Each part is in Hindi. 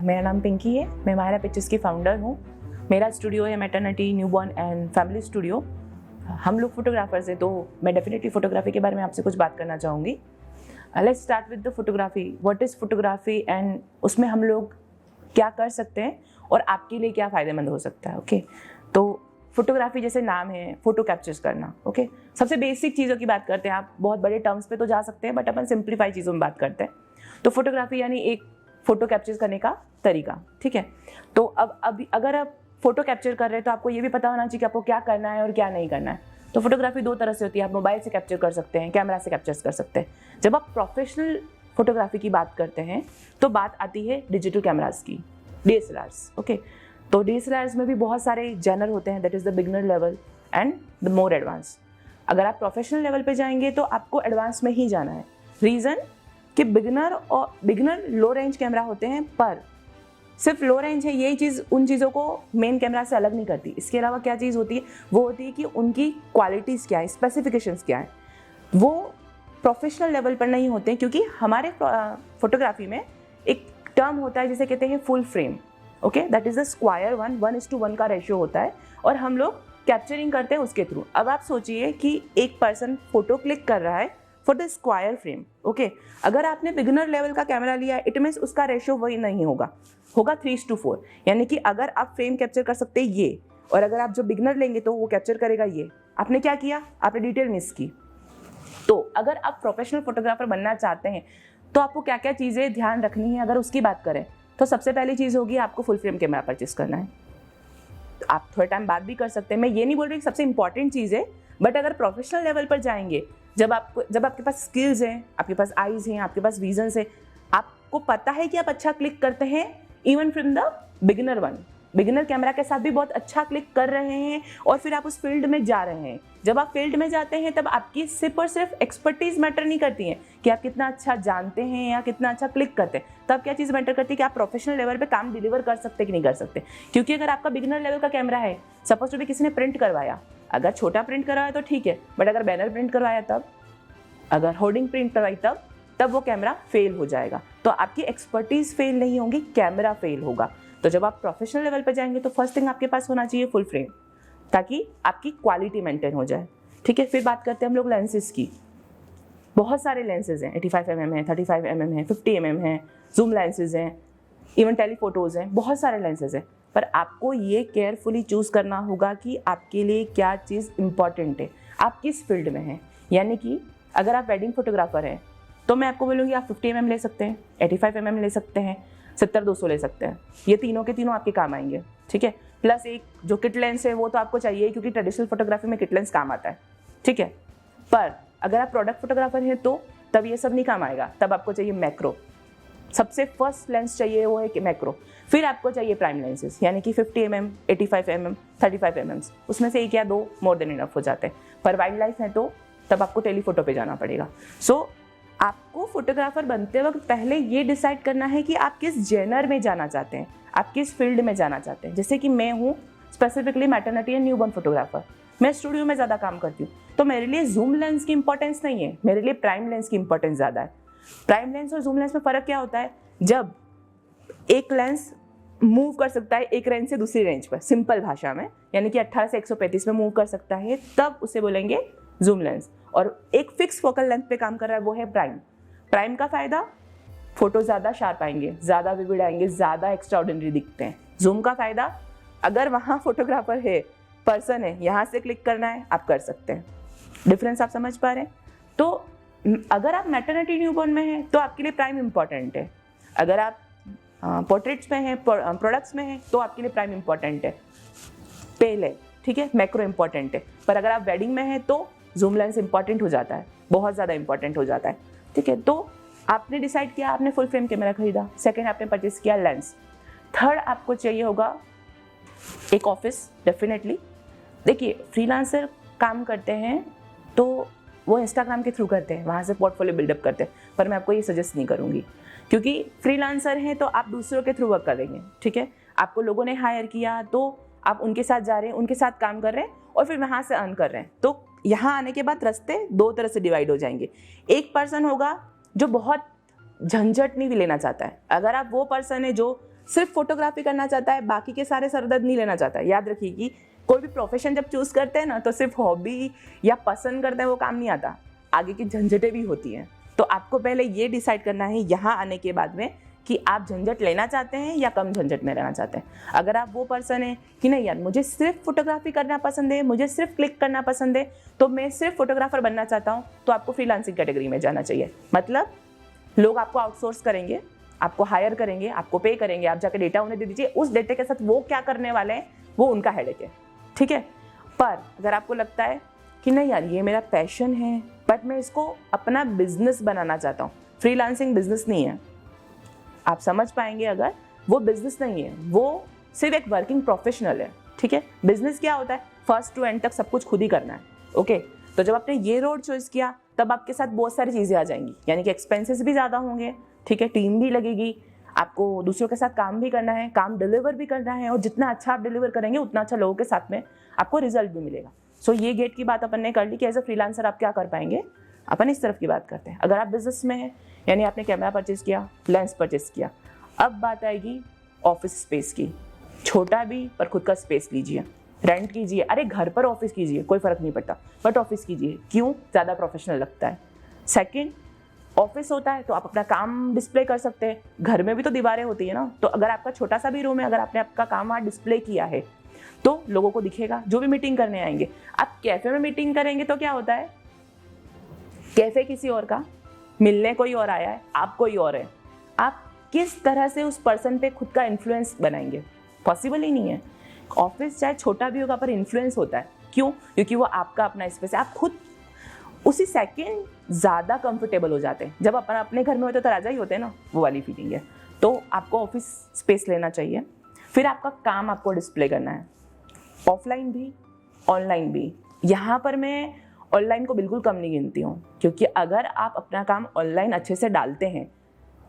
मेरा नाम पिंकी है, मैं माहिरा पिक्चर्स की फाउंडर हूँ। मेरा स्टूडियो है maternity, newborn and family studio. हम लोग फोटोग्राफर्स हैं, तो मैं डेफिनेटली फोटोग्राफी के बारे में आपसे कुछ बात करना चाहूँगी। Let's start with the photography. What is photography and उसमें हम लोग क्या कर सकते हैं और आपके लिए क्या फ़ायदेमंद हो सकता है। ओके, तो फोटोग्राफी जैसे नाम है, फोटो कैप्चर्स करना। ओके, सबसे बेसिक चीज़ों की बात करते हैं। आप बहुत बड़े टर्म्स पे तो जा सकते हैं, बट अपन सिंप्लीफाई चीज़ों में बात करते हैं। तो फोटोग्राफी यानी एक फोटो कैप्चर करने का तरीका, ठीक है। तो अब अगर आप फोटो कैप्चर कर रहे हैं तो आपको ये भी पता होना चाहिए कि आपको क्या करना है और क्या नहीं करना है। तो फोटोग्राफी दो तरह से होती है। आप मोबाइल से कैप्चर कर सकते हैं, कैमरा से कैप्चर कर सकते हैं। जब आप प्रोफेशनल फोटोग्राफी की बात करते हैं तो बात आती है डिजिटल कैमरास की, DSLRs। ओके, तो DSLRs में भी बहुत सारे जैनर होते हैं। That is the beginner level and the more advance. अगर आप प्रोफेशनल लेवल पे जाएंगे तो आपको एडवांस में ही जाना है। रीज़न कि बिगनर लो रेंज कैमरा होते हैं, पर सिर्फ लो रेंज है यही चीज़ उन चीज़ों को मेन कैमरा से अलग नहीं करती। इसके अलावा क्या चीज़ होती है, वो होती है कि उनकी क्वालिटीज़ क्या है, स्पेसिफिकेशंस क्या है। वो प्रोफेशनल लेवल पर नहीं होते हैं, क्योंकि हमारे फोटोग्राफी में एक टर्म होता है जिसे कहते हैं full frame. Okay, that is the square 1:1 का रेशियो होता है और हम लोग कैप्चरिंग करते हैं उसके थ्रू। अब आप सोचिए कि एक पर्सन फोटो क्लिक कर रहा है for the square frame. Okay, अगर आपने बिगिनर लेवल का कैमरा लिया, इट मीन्स उसका रेशियो वही नहीं होगा 3:4। यानी कि अगर आप फ्रेम कैप्चर कर सकते हैं ये, और अगर आप जो बिगिनर लेंगे तो वो कैप्चर करेगा ये। आपने क्या किया, आपने डिटेल मिस की। तो अगर आप प्रोफेशनल फोटोग्राफर बनना चाहते हैं तो आपको क्या क्या चीज़ें ध्यान रखनी है, अगर उसकी बात करें तो सबसे पहली चीज़ होगी आपको फुल फ्रेम कैमरा परचेस करना है। आप थोड़ा टाइम बाद भी कर सकते हैं, मैं ये नहीं बोल रही कि सबसे इंपॉर्टेंट चीज़ है, बट अगर प्रोफेशनल लेवल पर जाएंगे, जब आपके पास स्किल्स हैं, आपके पास आईज हैं, आपके पास विजन्स है, आपको पता है कि आप अच्छा क्लिक करते हैं, even from the beginner camera के साथ भी बहुत अच्छा क्लिक कर रहे हैं, और फिर आप उस फील्ड में जा रहे हैं। जब आप फील्ड में जाते हैं तब आपकी सिर्फ और सिर्फ एक्सपर्टीज मैटर नहीं करती है कि आप कितना अच्छा जानते हैं या कितना अच्छा क्लिक करते हैं। तब क्या चीज़ मैटर करती है कि आप प्रोफेशनल लेवल पे काम डिलीवर कर सकते हैं कि नहीं कर सकते। क्योंकि अगर आपका बिगिनर लेवल का कैमरा है, सपोज टू भी किसी ने प्रिंट करवाया, अगर छोटा प्रिंट करवाया तो ठीक है, बट अगर बैनर प्रिंट करवाया तब, अगर होर्डिंग प्रिंट करवाई तब वो कैमरा फेल हो जाएगा। तो आपकी एक्सपर्टीज फेल नहीं होगी, कैमरा फेल होगा। तो जब आप प्रोफेशनल लेवल पर जाएंगे तो फर्स्ट थिंग आपके पास होना चाहिए फुल फ्रेम, ताकि आपकी क्वालिटी मेंटेन हो जाए। ठीक है, फिर बात करते हैं हम लोग लेंसेज की। बहुत सारे लेंसेज हैं, 85mm है, 35mm है, 50mm है, जूम लेंसेज हैं, इवन टेलीफोटोज हैं, बहुत सारे लेंसेज हैं। पर आपको ये केयरफुली चूज़ करना होगा कि आपके लिए क्या चीज़ इंपॉर्टेंट है, आप किस फील्ड में हैं। यानी कि अगर आप वेडिंग फोटोग्राफर हैं तो मैं आपको बोलूँगी आप 50mm ले सकते हैं, 85mm ले सकते हैं, 70-200 ले सकते हैं। ये तीनों के तीनों आपके काम आएंगे। ठीक है, प्लस एक जो किट लेंस है वो तो आपको चाहिए, क्योंकि ट्रेडिशनल फोटोग्राफी में किट लेंस काम आता है। ठीक है, पर अगर आप प्रोडक्ट फोटोग्राफर हैं तो तब ये सब नहीं काम आएगा। तब आपको चाहिए मैक्रो। सबसे फर्स्ट लेंस चाहिए वो है कि मैक्रो। फिर आपको चाहिए प्राइम लेंसेज, यानी कि 50mm, 85mm, 35mm, उसमें से एक या दो मोर देन इनफ हो जाते हैं। पर वाइल्ड लाइफ है तो तब आपको टेलीफोटो पे जाना पड़ेगा। सो आपको फोटोग्राफर बनते वक्त पहले ये डिसाइड करना है कि आप किस जेनर में जाना चाहते हैं, आप किस फील्ड में जाना चाहते हैं। जैसे कि मैं हूँ specifically maternity and newborn photographer, मैं स्टूडियो में ज़्यादा काम करती हूँ, तो मेरे लिए जूम लेंस की इंपॉर्टेंस नहीं है, मेरे लिए प्राइम लेंस की इंपॉर्टेंस ज़्यादा है। प्राइम लेंस और जूम लेंस में फ़र्क क्या होता है, जब एक लेंस मूव कर सकता है एक रेंज से दूसरी रेंज पर, सिंपल भाषा में, यानी कि 18 से 135 में मूव कर सकता है, तब उसे बोलेंगे जूम लेंस। और एक फिक्स फोकल लेंथ पे काम कर रहा है वो है प्राइम का फ़ायदा, फोटो ज़्यादा शार्प आएंगे, ज़्यादा विविड आएंगे, ज़्यादा एक्स्ट्राऑर्डिनरी दिखते हैं। जूम का फ़ायदा, अगर वहाँ फोटोग्राफर है, पर्सन है, यहाँ से क्लिक करना है, आप कर सकते हैं। डिफरेंस आप समझ पा रहे हैं। तो अगर आप मैटरनिटी न्यूबॉर्न में हैं तो आपके लिए प्राइम इंपॉर्टेंट है, अगर आप पोर्ट्रेट्स में हैं, प्रोडक्ट्स में हैं, तो आपके लिए प्राइम इंपॉर्टेंट है पहले। ठीक है, मैक्रो इंपॉर्टेंट है। पर अगर आप वेडिंग में हैं तो जूम लेंस इंपॉर्टेंट हो जाता है, बहुत ज़्यादा इंपॉर्टेंट हो जाता है। ठीक है, तो आपने डिसाइड किया, आपने फुल फ्रेम कैमरा खरीदा, सेकंड आपने परचेस किया लेंस, थर्ड आपको चाहिए होगा एक ऑफिस। डेफिनेटली देखिए, फ्रीलांसर काम करते हैं तो वो इंस्टाग्राम के थ्रू करते हैं, वहाँ से पोर्टफोलियो बिल्डअप करते हैं, पर मैं आपको ये सजेस्ट नहीं करूँगी, क्योंकि फ्रीलांसर हैं तो आप दूसरों के थ्रू वर्क करेंगे। ठीक है, आपको लोगों ने हायर किया तो आप उनके साथ जा रहे हैं, उनके साथ काम कर रहे हैं और फिर वहाँ से अर्न कर रहे हैं। तो यहाँ आने के बाद रास्ते दो तरह से डिवाइड हो जाएंगे। एक पर्सन होगा जो बहुत झंझट नहीं भी लेना चाहता है। अगर आप वो पर्सन है जो सिर्फ फोटोग्राफी करना चाहता है, बाकी के सारे सरदर्द नहीं लेना चाहता है। याद रखिए कि कोई भी प्रोफेशन जब चूज करते हैं ना, तो सिर्फ हॉबी या पसंद करते हैं वो काम नहीं आता, आगे की झंझटें भी होती हैं। तो आपको पहले ये डिसाइड करना है यहाँ आने के बाद में कि आप झंझट लेना चाहते हैं या कम झंझट में रहना चाहते हैं। अगर आप वो पर्सन है कि नहीं यार मुझे सिर्फ फोटोग्राफी करना पसंद है, मुझे सिर्फ क्लिक करना पसंद है, तो मैं सिर्फ फोटोग्राफर बनना चाहता हूँ, तो आपको फ्रीलांसिंग कैटेगरी में जाना चाहिए। मतलब लोग आपको आउटसोर्स करेंगे, आपको हायर करेंगे, आपको पे करेंगे, आप जाकर डेटा उन्हें दे दीजिए, उस डेटा के साथ वो क्या करने वाले हैं वो उनका हेडेक है, ठीक है। पर अगर आपको लगता है कि नहीं यार ये मेरा पैशन है बट मैं इसको अपना बिजनेस बनाना चाहता हूँ, फ्रीलांसिंग बिजनेस नहीं है, आप समझ पाएंगे अगर वो बिजनेस नहीं है, वो सिर्फ एक वर्किंग प्रोफेशनल है, ठीक है। बिजनेस क्या होता है, फर्स्ट टू एंड तक सब कुछ खुद ही करना है, ओके। तो जब आपने ये रोड चॉइस किया तब आपके साथ बहुत सारी चीज़ें आ जाएंगी, यानी कि एक्सपेंसेस भी ज़्यादा होंगे, ठीक है, टीम भी लगेगी, आपको दूसरों के साथ काम भी करना है, काम डिलीवर भी करना है, और जितना अच्छा आप डिलीवर करेंगे उतना अच्छा लोगों के साथ में आपको रिजल्ट भी मिलेगा। सो ये गेट की बात अपन ने कर ली कि एज अ फ्रीलांसर आप क्या कर पाएंगे। अपन इस तरफ की बात करते हैं। अगर आप बिजनेस में हैं, यानी आपने कैमरा परचेज किया, लेंस परचेज किया, अब बात आएगी ऑफिस स्पेस की। छोटा भी पर खुद का स्पेस लीजिए, रेंट कीजिए, अरे घर पर ऑफिस कीजिए, कोई फर्क नहीं पड़ता, बट ऑफिस कीजिए। क्यों? ज़्यादा प्रोफेशनल लगता है। सेकंड, ऑफिस होता है तो आप अपना काम डिस्प्ले कर सकते हैं, घर में भी तो दीवारें होती है ना, तो अगर आपका छोटा सा भी रूम है, अगर आपने आपका काम वहाँ डिस्प्ले किया है तो लोगों को दिखेगा, जो भी मीटिंग करने आएंगे। आप कैफे में मीटिंग करेंगे तो क्या होता है, कैफे किसी और का, मिलने कोई और आया है, आप कोई और है, आप किस तरह से उस पर्सन पे खुद का इन्फ्लुएंस बनाएंगे, पॉसिबल ही नहीं है। ऑफिस चाहे छोटा भी होगा पर इन्फ्लुएंस होता है। क्यों? क्योंकि वो आपका अपना स्पेस है, आप खुद उसी सेकंड ज़्यादा कंफर्टेबल हो जाते हैं। जब अपन अपने घर में होते तो राजा ही होते हैं ना, वो वाली फीलिंग है। तो आपको ऑफिस स्पेस लेना चाहिए। फिर आपका काम आपको डिस्प्ले करना है, ऑफलाइन भी ऑनलाइन भी। यहाँ पर मैं ऑनलाइन को बिल्कुल कम नहीं गिनती हूँ, क्योंकि अगर आप अपना काम ऑनलाइन अच्छे से डालते हैं,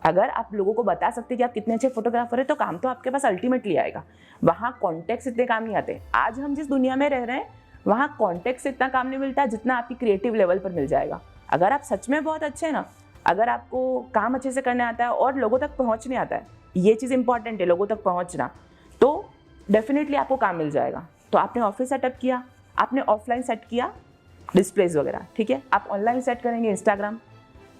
अगर आप लोगों को बता सकते हैं कि आप कितने अच्छे फोटोग्राफर हैं, तो काम तो आपके पास अल्टीमेटली आएगा। वहाँ कॉन्टेक्ट इतने काम नहीं आते। आज हम जिस दुनिया में रह रहे हैं वहाँ कॉन्टेक्ट से इतना काम नहीं मिलता जितना आपकी क्रिएटिव लेवल पर मिल जाएगा। अगर आप सच में बहुत अच्छे हैं ना, अगर आपको काम अच्छे से करने आता है और लोगों तक पहुँचने आता है, ये चीज़ इंपॉर्टेंट है, लोगों तक पहुँचना, तो डेफिनेटली आपको काम मिल जाएगा। तो आपने ऑफिस सेटअप किया, आपने ऑफलाइन सेट किया डिस्प्लेज वगैरह, ठीक है। आप ऑनलाइन सेट करेंगे इंस्टाग्राम,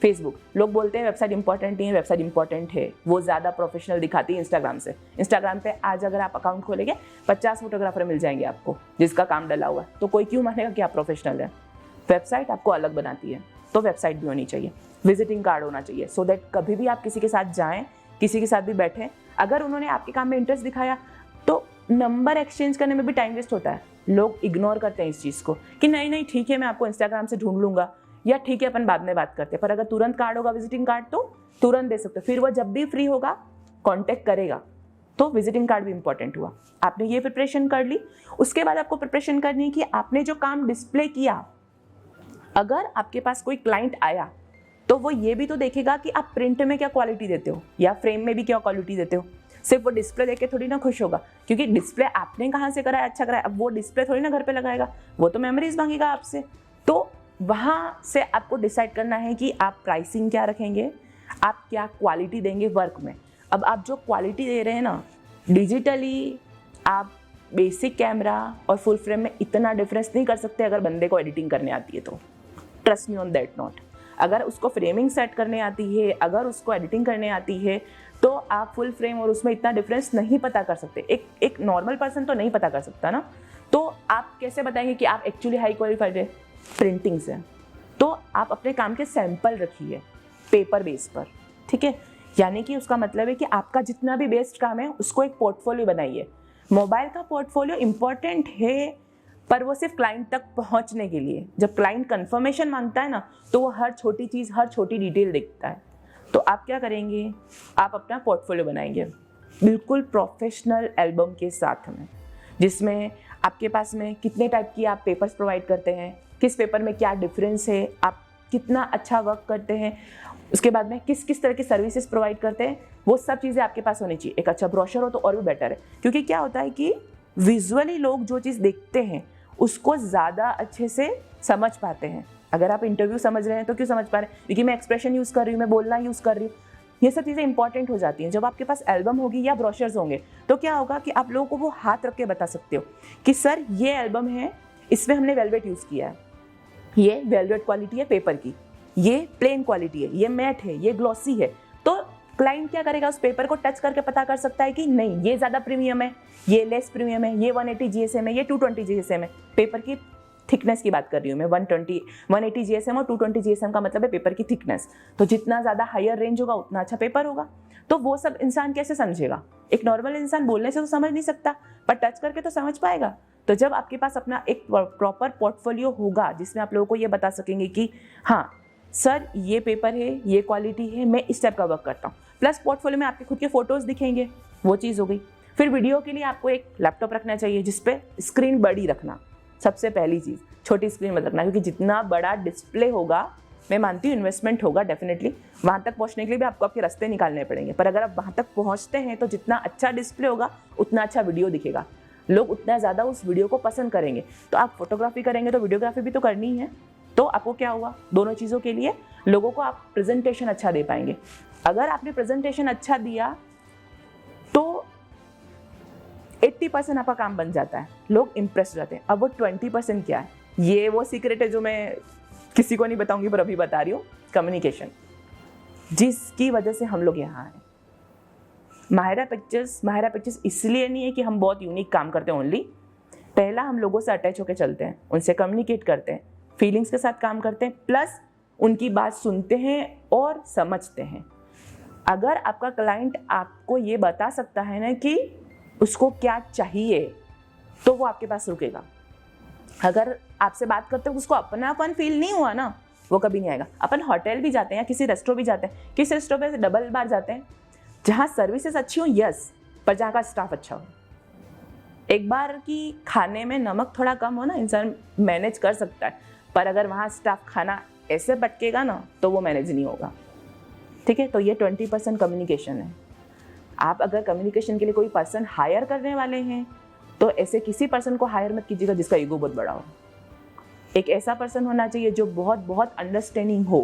फेसबुक। लोग बोलते हैं वेबसाइट इंपॉर्टेंट नहीं है, वेबसाइट इंपॉर्टेंट है, वो ज़्यादा प्रोफेशनल दिखाती है इंस्टाग्राम से। इंस्टाग्राम पे आज अगर आप अकाउंट खोलेंगे 50 फोटोग्राफर मिल जाएंगे आपको जिसका काम डला हुआ है, तो कोई क्यों मानेगा कि आप प्रोफेशनल है। वेबसाइट आपको अलग बनाती है, तो वेबसाइट भी होनी चाहिए, विजिटिंग कार्ड होना चाहिए, सो दैट कभी भी आप किसी के साथ जाएँ, किसी के साथ भी बैठें, अगर उन्होंने आपके काम में इंटरेस्ट दिखाया तो नंबर एक्सचेंज करने में भी टाइम वेस्ट होता है। लोग इग्नोर करते हैं इस चीज़ को कि नहीं नहीं ठीक है मैं आपको इंस्टाग्राम से ढूंढ लूंगा, या ठीक है अपन बाद में बात करते हैं। पर अगर तुरंत कार्ड होगा विजिटिंग कार्ड तो तुरंत दे सकते हो, फिर वो जब भी फ्री होगा कांटेक्ट करेगा। तो विजिटिंग कार्ड भी इंपॉर्टेंट हुआ। आपने ये प्रिपरेशन कर ली, उसके बाद आपको प्रिपरेशन करनी है कि आपने जो काम डिस्प्ले किया, अगर आपके पास कोई क्लाइंट आया तो वो ये भी तो देखेगा कि आप प्रिंट में क्या क्वालिटी देते हो या फ्रेम में भी क्या क्वालिटी देते हो। सिर्फ वो डिस्प्ले देख के थोड़ी ना खुश होगा, क्योंकि डिस्प्ले आपने कहाँ से कराया, अच्छा कराया, अब वो डिस्प्ले थोड़ी ना घर पे लगाएगा, वो तो मेमोरीज मांगेगा आपसे। तो वहाँ से आपको डिसाइड करना है कि आप प्राइसिंग क्या रखेंगे, आप क्या क्वालिटी देंगे वर्क में। अब आप जो क्वालिटी दे रहे हैं ना, डिजिटली आप बेसिक कैमरा और फुल फ्रेम में इतना डिफरेंस नहीं कर सकते अगर बंदे को एडिटिंग करने आती है तो। Trust me on that note. अगर उसको फ्रेमिंग सेट करने आती है, अगर उसको एडिटिंग करने आती है, तो आप फुल फ्रेम और उसमें इतना डिफरेंस नहीं पता कर सकते। एक नॉर्मल पर्सन तो नहीं पता कर सकता ना। तो आप कैसे बताएंगे कि आप एक्चुअली हाई क्वालिफाइड है? प्रिंटिंग से। तो आप अपने काम के सैंपल रखिए पेपर बेस पर, ठीक है। यानी कि उसका मतलब है कि आपका जितना भी बेस्ट काम है उसको एक पोर्टफोलियो बनाइए। मोबाइल का पोर्टफोलियो इंपॉर्टेंट है, पर वो सिर्फ क्लाइंट तक पहुंचने के लिए। जब क्लाइंट कंफर्मेशन मांगता है ना, तो वो हर छोटी चीज़, हर छोटी डिटेल देखता है। तो आप क्या करेंगे, आप अपना पोर्टफोलियो बनाएंगे बिल्कुल प्रोफेशनल एल्बम के साथ में, जिसमें आपके पास में कितने टाइप की आप पेपर्स प्रोवाइड करते हैं, किस पेपर में क्या डिफरेंस है, आप कितना अच्छा वर्क करते हैं, उसके बाद में किस किस तरह की सर्विसेज प्रोवाइड करते हैं, वो सब चीज़ें आपके पास होनी चाहिए। एक अच्छा ब्रोशर हो तो और भी बेटर है, क्योंकि क्या होता है कि विजुअली लोग जो चीज़ देखते हैं उसको ज़्यादा अच्छे से समझ पाते हैं। अगर आप इंटरव्यू समझ रहे हैं तो क्यों समझ पा रहे हैं? क्योंकि मैं एक्सप्रेशन यूज़ कर रही हूँ, मैं बोलना यूज़ कर रही हूँ। ये सब चीज़ें इंपॉर्टेंट हो जाती हैं। जब आपके पास एल्बम होगी या ब्रोशर्स होंगे तो क्या होगा कि आप लोगों को वो हाथ रख के बता सकते हो कि सर ये एल्बम है, इसमें हमने वेलवेट यूज़ किया है, ये वेलवेट क्वालिटी है पेपर की, ये प्लेन क्वालिटी है, ये मैट है, ये ग्लॉसी है। तो क्लाइंट क्या करेगा, उस पेपर को टच करके पता कर सकता है कि नहीं ये ज़्यादा प्रीमियम है, ये लेस प्रीमियम है, ये 180 GSM है, ये 220 GSM है। पेपर की थिकनेस की बात कर रही हूँ मैं, 180 GSM और 220 GSM का मतलब है पेपर की थिकनेस। तो जितना ज़्यादा हायर रेंज होगा उतना अच्छा पेपर होगा। तो वो सब इंसान कैसे समझेगा? एक नॉर्मल इंसान बोलने से तो समझ नहीं सकता, पर टच करके तो समझ पाएगा। तो जब आपके पास अपना एक प्रॉपर पोर्टफोलियो होगा जिसमें आप लोगों को ये बता सकेंगे कि हाँ सर ये पेपर है, ये क्वालिटी है, मैं इस टाइप का वर्क करता हूँ, प्लस पोर्टफोलियो में आपके खुद के फोटोज़ दिखेंगे, वो चीज़ हो गई। फिर वीडियो के लिए आपको एक लैपटॉप रखना चाहिए जिसपे स्क्रीन बड़ी रखना, सबसे पहली चीज़। छोटी स्क्रीन मत रखना, क्योंकि जितना बड़ा डिस्प्ले होगा, मैं मानती हूँ इन्वेस्टमेंट होगा डेफिनेटली, वहाँ तक पहुँचने के लिए भी आपको आपके रास्ते निकालने पड़ेंगे, पर अगर आप वहाँ तक पहुँचते हैं तो जितना अच्छा डिस्प्ले होगा उतना अच्छा वीडियो दिखेगा, लोग उतना ज़्यादा उस वीडियो को पसंद करेंगे। तो आप फोटोग्राफी करेंगे तो वीडियोग्राफी भी तो करनी है, तो आपको क्या हुआ, दोनों चीज़ों के लिए लोगों को आप प्रेजेंटेशन अच्छा दे पाएंगे। अगर आपने प्रेजेंटेशन अच्छा दिया तो 80% आपका काम बन जाता है, लोग इम्प्रेस हो जाते हैं। अब वो 20% क्या है, ये वो सीक्रेट है जो मैं किसी को नहीं बताऊंगी, पर अभी बता रही हूँ। कम्युनिकेशन, जिसकी वजह से हम लोग यहाँ हैं। माहिरा पिक्चर्स इसलिए नहीं है कि हम बहुत यूनिक काम करते हैं ओनली। पहला, हम लोगों से अटैच होकर चलते हैं, उनसे कम्युनिकेट करते हैं, फीलिंग्स के साथ काम करते हैं, प्लस उनकी बात सुनते हैं और समझते हैं। अगर आपका क्लाइंट आपको ये बता सकता है ना कि उसको क्या चाहिए, तो वो आपके पास रुकेगा। अगर आपसे बात करते हो उसको अपनापन फील नहीं हुआ ना, वो कभी नहीं आएगा। अपन होटल भी जाते हैं या किसी रेस्टोरेंट भी जाते हैं, किस रेस्टोरेंट पे डबल बार जाते हैं जहाँ सर्विसेज अच्छी हो, यस, पर जहाँ का स्टाफ अच्छा हो। एक बार की खाने में नमक थोड़ा कम हो ना, इंसान मैनेज कर सकता है, पर अगर वहाँ स्टाफ खाना ऐसे पटकेगा ना तो वो मैनेज नहीं होगा। ठीक है, तो ये 20% कम्युनिकेशन है। आप अगर कम्युनिकेशन के लिए कोई पर्सन हायर करने वाले हैं तो ऐसे किसी पर्सन को हायर मत कीजिएगा जिसका ईगो बहुत बड़ा हो। एक ऐसा पर्सन होना चाहिए जो बहुत बहुत अंडरस्टैंडिंग हो,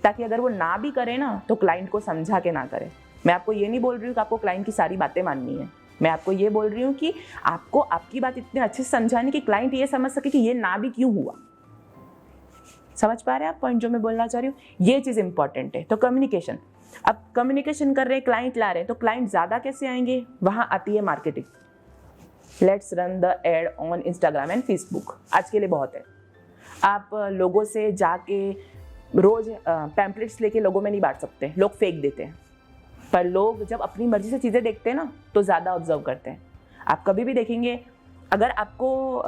ताकि अगर वो ना भी करे ना तो क्लाइंट को समझा के ना करे। मैं आपको ये नहीं बोल रही हूँ कि आपको क्लाइंट की सारी बातें माननी है, मैं आपको ये बोल रही हूँ कि आपको आपकी बात इतने अच्छे से समझानी कि क्लाइंट ये समझ सके कि ये ना भी क्यों हुआ। समझ पा रहे हैं आप पॉइंट जो मैं बोलना चाह रही हूँ? ये चीज़ इंपॉर्टेंट है। तो कम्युनिकेशन, अब कम्युनिकेशन कर रहे हैं, क्लाइंट ला रहे हैं, तो क्लाइंट ज़्यादा कैसे आएंगे? वहाँ आती है marketing. Let's run the ad on Instagram and Facebook, आज के लिए बहुत है। आप लोगों से जाके रोज़ पैम्पलेट्स लेके लोगों में नहीं बांट सकते, लोग फेंक देते हैं। पर लोग जब अपनी मर्जी से चीज़ें देखते हैं ना तो ज़्यादा ऑब्जर्व करते हैं। आप कभी भी देखेंगे, अगर आपको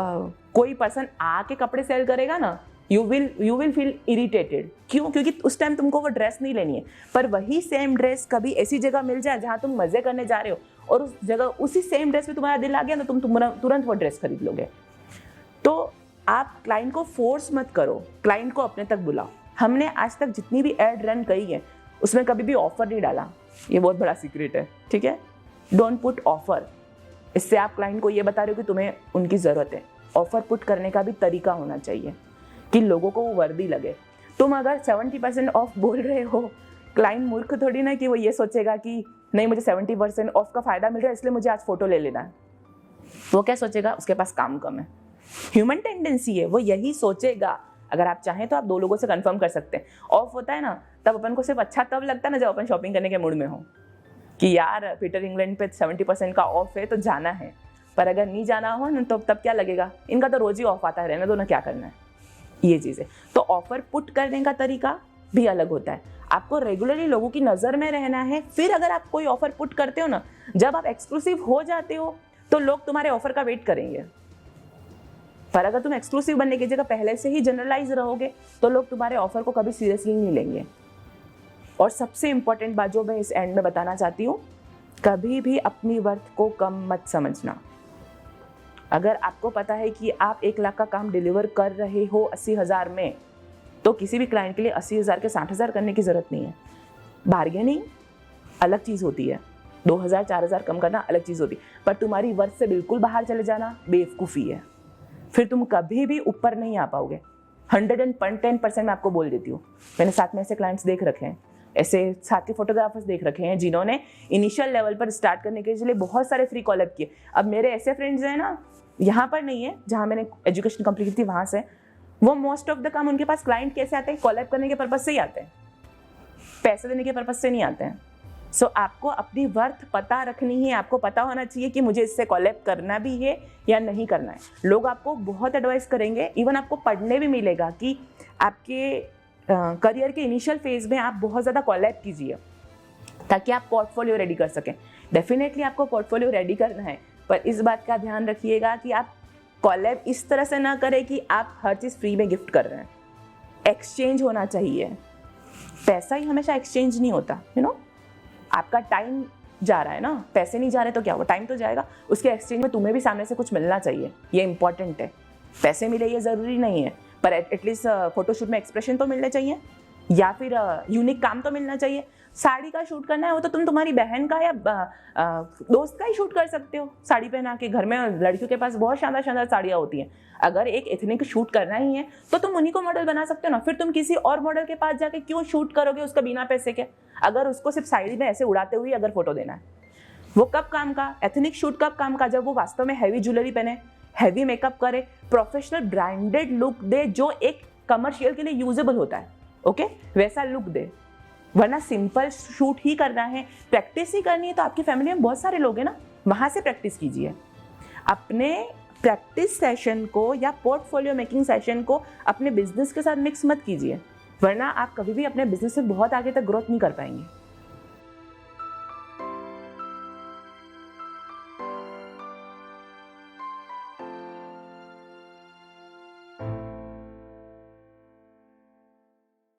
कोई पर्सन आके कपड़े सेल करेगा ना, यू विल फील इरिटेटेड। क्यों? क्योंकि उस टाइम तुमको वो ड्रेस नहीं लेनी है, पर वही सेम ड्रेस कभी ऐसी जगह मिल जाए जहाँ तुम मज़े करने जा रहे हो और उस जगह उसी सेम ड्रेस में तुम्हारा दिल आ गया ना, तुम तुरंत वो ड्रेस खरीद लोगे। तो आप क्लाइंट को फोर्स मत करो, क्लाइंट को अपने तक बुलाओ। हमने आज तक जितनी भी एड रन करी है उसमें कभी भी ऑफर नहीं डाला, ये बहुत बड़ा सीक्रेट है। ठीक है, डोंट पुट ऑफर। इससे आप क्लाइंट को ये बता रहे हो कि तुम्हें उनकी ज़रूरत है। ऑफर पुट करने का भी तरीका होना चाहिए कि लोगों को वो वर्दी लगे। तुम अगर 70% ऑफ बोल रहे हो, क्लाइंट मूर्ख थोड़ी ना कि वो ये सोचेगा कि नहीं मुझे 70% ऑफ का फ़ायदा मिल रहा है इसलिए मुझे आज फ़ोटो ले लेना है। वो क्या सोचेगा? उसके पास काम कम है। ह्यूमन टेंडेंसी है, वो यही सोचेगा। अगर आप चाहें तो आप 2 लोगों से कंफर्म कर सकते हैं। ऑफ होता है ना, तब अपन को सिर्फ अच्छा तब लगता है ना जब अपन शॉपिंग करने के मूड में हो कि यार पीटर इंग्लैंड पे 70% का ऑफ है तो जाना है। पर अगर नहीं जाना हो ना तो तब क्या लगेगा, इनका तो रोज ही ऑफ आता है, रहने दो ना, क्या करना है। ये चीज़ है। तो ऑफर पुट करने का तरीका भी अलग होता है। आपको रेगुलरली लोगों की नज़र में रहना है। फिर अगर आप कोई ऑफर पुट करते हो ना, जब आप एक्सक्लूसिव हो जाते हो तो लोग तुम्हारे ऑफर का वेट करेंगे। पर अगर तुम एक्सक्लूसिव बनने की जगह पहले से ही जनरलाइज रहोगे तो लोग तुम्हारे ऑफर को कभी सीरियसली नहीं लेंगे। और सबसे इंपॉर्टेंट बात जो मैं इस एंड में बताना चाहती हूँ, कभी भी अपनी वर्थ को कम मत समझना। अगर आपको पता है कि आप 1 लाख का काम डिलीवर कर रहे हो 80,000 में, तो किसी भी क्लाइंट के लिए 80,000 के 60,000 करने की ज़रूरत नहीं है। बार्गेनिंग अलग चीज़ होती है, 2,000 4,000 कम करना अलग चीज़ होती है, पर तुम्हारी वर्थ से बिल्कुल बाहर चले जाना बेवकूफ़ी है। फिर तुम कभी भी ऊपर नहीं आ पाओगे। 110% मैं आपको बोल देती हूँ, मैंने साथ में ऐसे क्लाइंट्स देख रखे हैं। ऐसे साथी फोटोग्राफर्स देख रखे हैं जिन्होंने इनिशियल लेवल पर स्टार्ट करने के लिए बहुत सारे फ्री कॉलअप किए। अब मेरे ऐसे फ्रेंड्स हैं ना, यहाँ पर नहीं है जहाँ मैंने एजुकेशन कंप्लीट की थी वहाँ से, वो मोस्ट ऑफ द काम उनके पास क्लाइंट कैसे आते हैं, कॉलअप करने के पर्पज से ही आते हैं, पैसे देने के पर्पज से नहीं आते हैं। सो आपको अपनी वर्थ पता रखनी है, आपको पता होना चाहिए कि मुझे इससे कॉलैब करना भी है या नहीं करना है। लोग आपको बहुत एडवाइस करेंगे, इवन आपको पढ़ने भी मिलेगा कि आपके करियर के इनिशियल फेज में आप बहुत ज़्यादा कॉलैब कीजिए ताकि आप पोर्टफोलियो रेडी कर सकें। डेफिनेटली आपको पोर्टफोलियो रेडी करना है, पर इस बात का ध्यान रखिएगा कि आप कॉलैब इस तरह से ना करें कि आप हर चीज़ फ्री में गिफ्ट कर रहे हैं। एक्सचेंज होना चाहिए, पैसा ही हमेशा एक्सचेंज नहीं होता, यू नो। आपका टाइम जा रहा है ना, पैसे नहीं जा रहे तो क्या हुआ, टाइम तो जाएगा, उसके एक्सचेंज में तुम्हें भी सामने से कुछ मिलना चाहिए, ये इंपॉर्टेंट है। पैसे मिले ये ज़रूरी नहीं है, पर एटलीस्ट फोटोशूट में एक्सप्रेशन तो मिलने चाहिए या फिर यूनिक काम तो मिलना चाहिए। साड़ी का शूट करना है वो तो तुम्हारी बहन का या दोस्त का ही शूट कर सकते हो साड़ी पहना के। घर में लड़कियों के पास बहुत शानदार शानदार साड़ियाँ होती हैं। अगर एक एथनिक शूट करना ही है तो तुम उन्हीं को मॉडल बना सकते हो ना, फिर तुम किसी और मॉडल के पास जाके क्यों शूट करोगे उसका बिना पैसे के, अगर उसको सिर्फ साड़ी में ऐसे उड़ाते हुए अगर फोटो देना है। वो कब काम का, एथनिक शूट कब काम का, जब वो वास्तव में हैवी ज्वेलरी पहने, हैवी मेकअप करे, प्रोफेशनल ब्रांडेड लुक दे जो एक कमर्शियल के लिए यूजेबल होता है, ओके, वैसा लुक दे। वरना सिंपल शूट ही करना है, प्रैक्टिस ही करनी है तो आपकी फैमिली में बहुत सारे लोग हैं ना, वहाँ से प्रैक्टिस कीजिए। अपने प्रैक्टिस सेशन को या पोर्टफोलियो मेकिंग सेशन को अपने बिजनेस के साथ मिक्स मत कीजिए, वरना आप कभी भी अपने बिजनेस में बहुत आगे तक ग्रोथ नहीं कर पाएंगे।